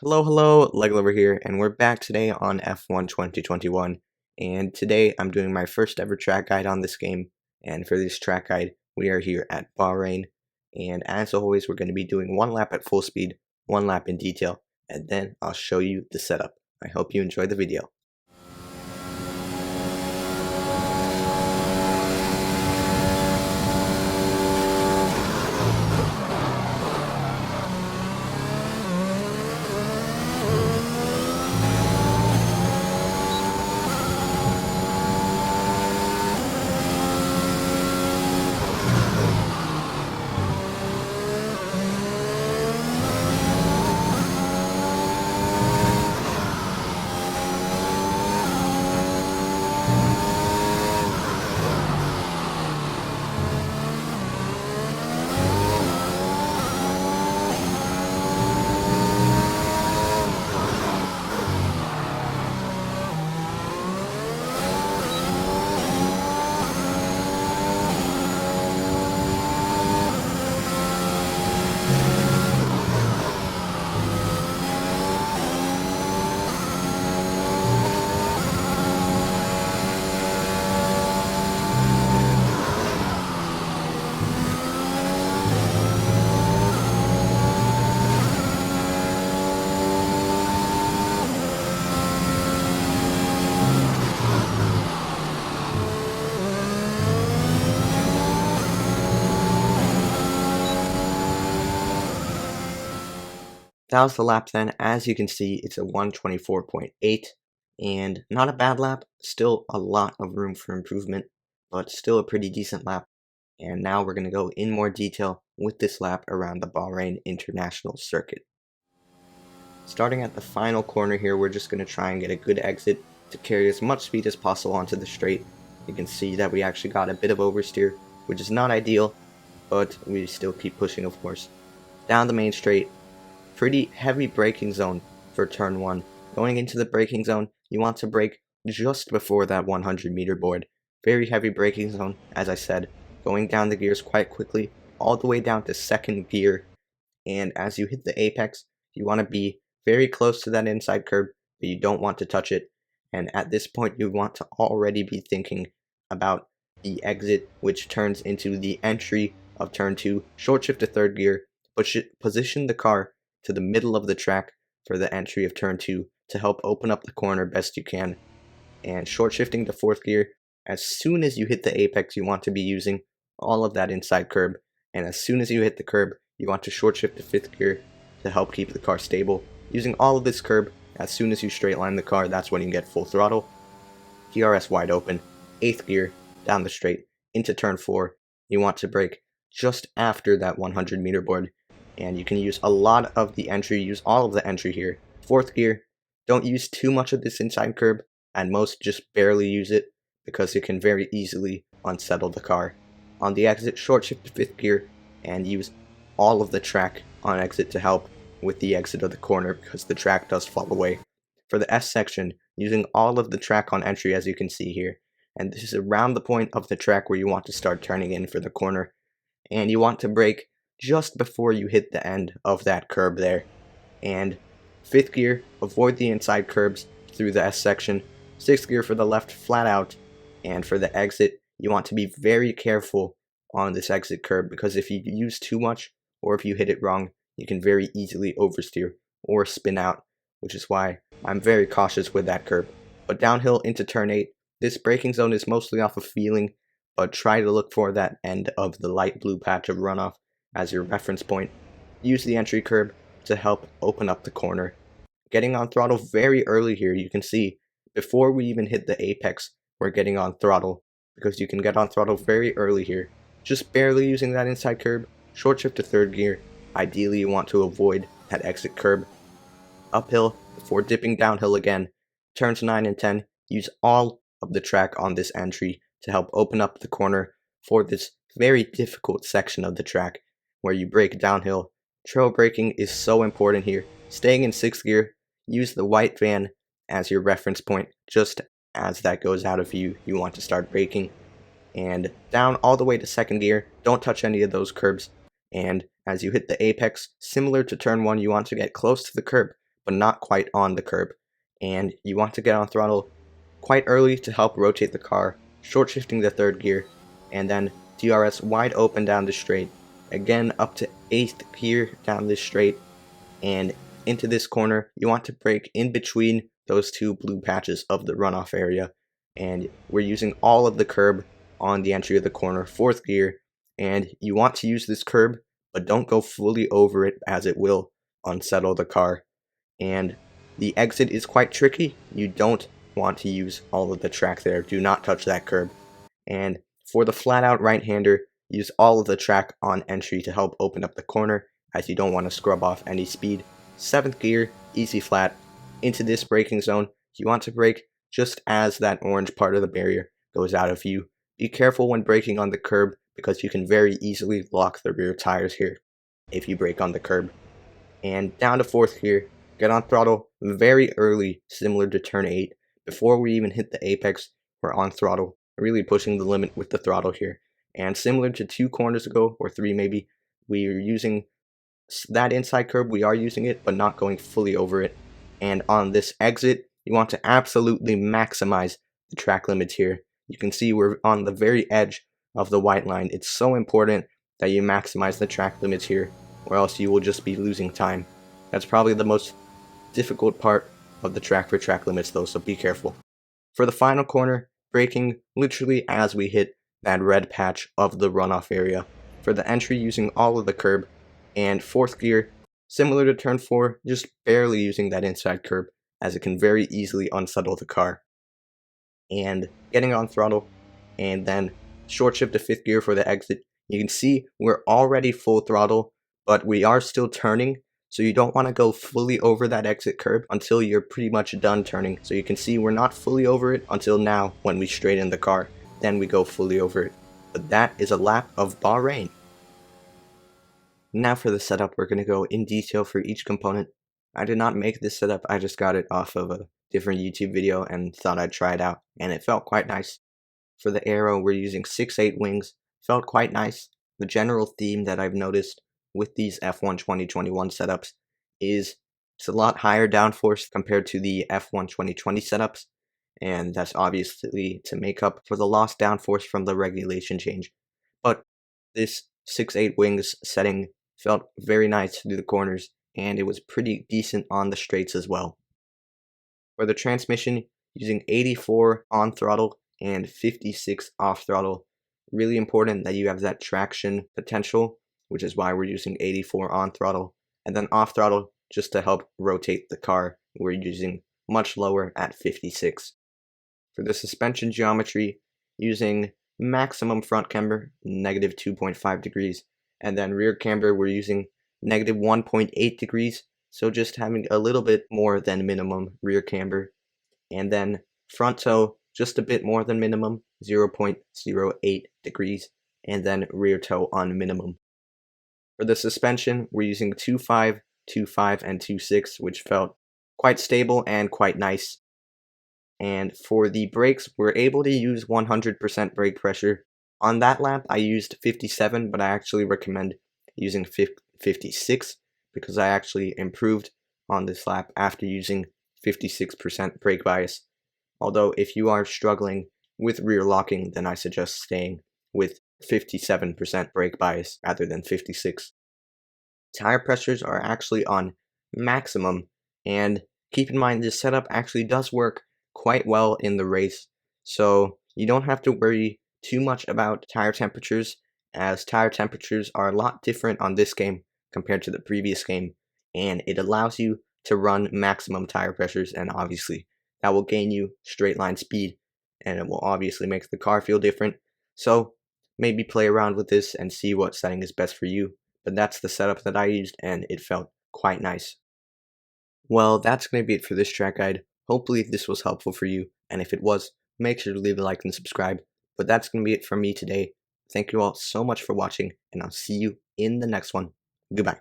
Hello, Lateral here, and we're back today on F1 2021. And today I'm doing my first ever track guide on this game. And for this track guide, we are here at Bahrain. And as always, we're going to be doing one lap at full speed, one lap in detail, and then I'll show you the setup. I hope you enjoy the video. That was the lap then. As you can see, it's a 124.8 and not a bad lap, still a lot of room for improvement, but still a pretty decent lap. And now we're going to go in more detail with this lap around the Bahrain International Circuit. Starting at the final corner here, we're just going to try and get a good exit to carry as much speed as possible onto the straight. You can see that we actually got a bit of oversteer, which is not ideal, but we still keep pushing, of course. Down the main straight. Pretty heavy braking zone for turn 1. Going into the braking zone, you want to brake just before that 100-meter board. Very heavy braking zone, as I said. Going down the gears quite quickly, all the way down to second gear. And as you hit the apex, you want to be very close to that inside curb, but you don't want to touch it. And at this point, you want to already be thinking about the exit, which turns into the entry of turn 2. Short shift to third gear, position the car to the middle of the track for the entry of turn 2 to help open up the corner best you can. And short shifting to fourth gear, as soon as you hit the apex, you want to be using all of that inside curb. And as soon as you hit the curb, you want to short shift to fifth gear to help keep the car stable. Using all of this curb, as soon as you straight line the car, that's when you get full throttle. DRS wide open, eighth gear, down the straight, into turn 4. You want to brake just after that 100-meter board. And you can use a lot of the entry, use all of the entry here. Fourth gear, don't use too much of this inside curb, and most just barely use it, because it can very easily unsettle the car. On the exit, short shift to fifth gear, and use all of the track on exit to help with the exit of the corner, because the track does fall away. For the S section, using all of the track on entry, as you can see here, and this is around the point of the track where you want to start turning in for the corner, and you want to brake just before you hit the end of that curb there. And fifth gear, avoid the inside curbs through the S section. Sixth gear for the left, flat out. And for the exit, you want to be very careful on this exit curb, because if you use too much or if you hit it wrong, you can very easily oversteer or spin out, which is why I'm very cautious with that curb. But downhill into turn 8, this braking zone is mostly off of feeling, but try to look for that end of the light blue patch of runoff as your reference point. Use the entry curb to help open up the corner. Getting on throttle very early here, you can see before we even hit the apex, we're getting on throttle, because you can get on throttle very early here. Just barely using that inside curb, short shift to third gear. Ideally you want to avoid that exit curb. Uphill before dipping downhill again. Turns 9 and 10, use all of the track on this entry to help open up the corner for this very difficult section of the track where you brake downhill. Trail braking is so important here. Staying in sixth gear, use the white van as your reference point. Just as that goes out of view, you want to start braking. And down all the way to second gear, don't touch any of those curbs. And as you hit the apex, similar to turn 1, you want to get close to the curb, but not quite on the curb. And you want to get on throttle quite early to help rotate the car, short shifting the third gear, and then DRS wide open down the straight. Again, up to 8th gear down this straight, and into this corner. You want to brake in between those two blue patches of the runoff area, and we're using all of the curb on the entry of the corner, 4th gear, and you want to use this curb, but don't go fully over it as it will unsettle the car. And the exit is quite tricky. You don't want to use all of the track there. Do not touch that curb. And for the flat out right-hander, use all of the track on entry to help open up the corner, as you don't want to scrub off any speed. 7th gear, easy flat. Into this braking zone, you want to brake just as that orange part of the barrier goes out of view. Be careful when braking on the curb, because you can very easily lock the rear tires here if you brake on the curb. And down to 4th gear, get on throttle very early, similar to turn 8. Before we even hit the apex, we're on throttle, really pushing the limit with the throttle here. And similar to 2 corners ago, or 3 maybe, we are using that inside curb, we are using it, but not going fully over it. And on this exit, you want to absolutely maximize the track limits here. You can see we're on the very edge of the white line. It's so important that you maximize the track limits here, or else you will just be losing time. That's probably the most difficult part of the track for track limits though, so be careful. For the final corner, braking literally as we hit that red patch of the runoff area. For the entry, using all of the curb, and 4th gear, similar to turn 4, just barely using that inside curb, as it can very easily unsettle the car. And getting on throttle, and then short shift to 5th gear for the exit. You can see we're already full throttle, but we are still turning, so you don't want to go fully over that exit curb until you're pretty much done turning. So you can see we're not fully over it until now when we straighten the car. Then we go fully over it. But that is a lap of Bahrain. Now for the setup, we're going to go in detail for each component. I did not make this setup, I just got it off of a different YouTube video and thought I'd try it out, and it felt quite nice. For the aero, we're using 6/8 wings, felt quite nice. The general theme that I've noticed with these F1 2021 setups is it's a lot higher downforce compared to the F1 2020 setups, and that's obviously to make up for the lost downforce from the regulation change. But this 6/8 wings setting felt very nice through the corners, and it was pretty decent on the straights as well. For the transmission, using 84 on throttle and 56 off throttle. Really important that you have that traction potential, which is why we're using 84 on throttle. And then off throttle, just to help rotate the car, we're using much lower at 56. For the suspension geometry, using maximum front camber, negative 2.5 degrees, and then rear camber, we're using negative 1.8 degrees, so just having a little bit more than minimum rear camber. And then front toe, just a bit more than minimum, 0.08 degrees, and then rear toe on minimum. For the suspension, we're using 2.5, 2.5, and 2.6, which felt quite stable and quite nice. And for the brakes, we're able to use 100% brake pressure. On that lap, I used 57, but I actually recommend using 56 because I actually improved on this lap after using 56% brake bias. Although if you are struggling with rear locking, then I suggest staying with 57% brake bias rather than 56. Tire pressures are actually on maximum, and keep in mind this setup actually does work quite well in the race, so you don't have to worry too much about tire temperatures, as tire temperatures are a lot different on this game compared to the previous game, and it allows you to run maximum tire pressures, and obviously that will gain you straight line speed, and it will obviously make the car feel different. So maybe play around with this and see what setting is best for you. But that's the setup that I used, and it felt quite nice. Well, that's going to be it for this track guide. Hopefully this was helpful for you, and if it was, make sure to leave a like and subscribe. But that's going to be it from me today. Thank you all so much for watching, and I'll see you in the next one. Goodbye.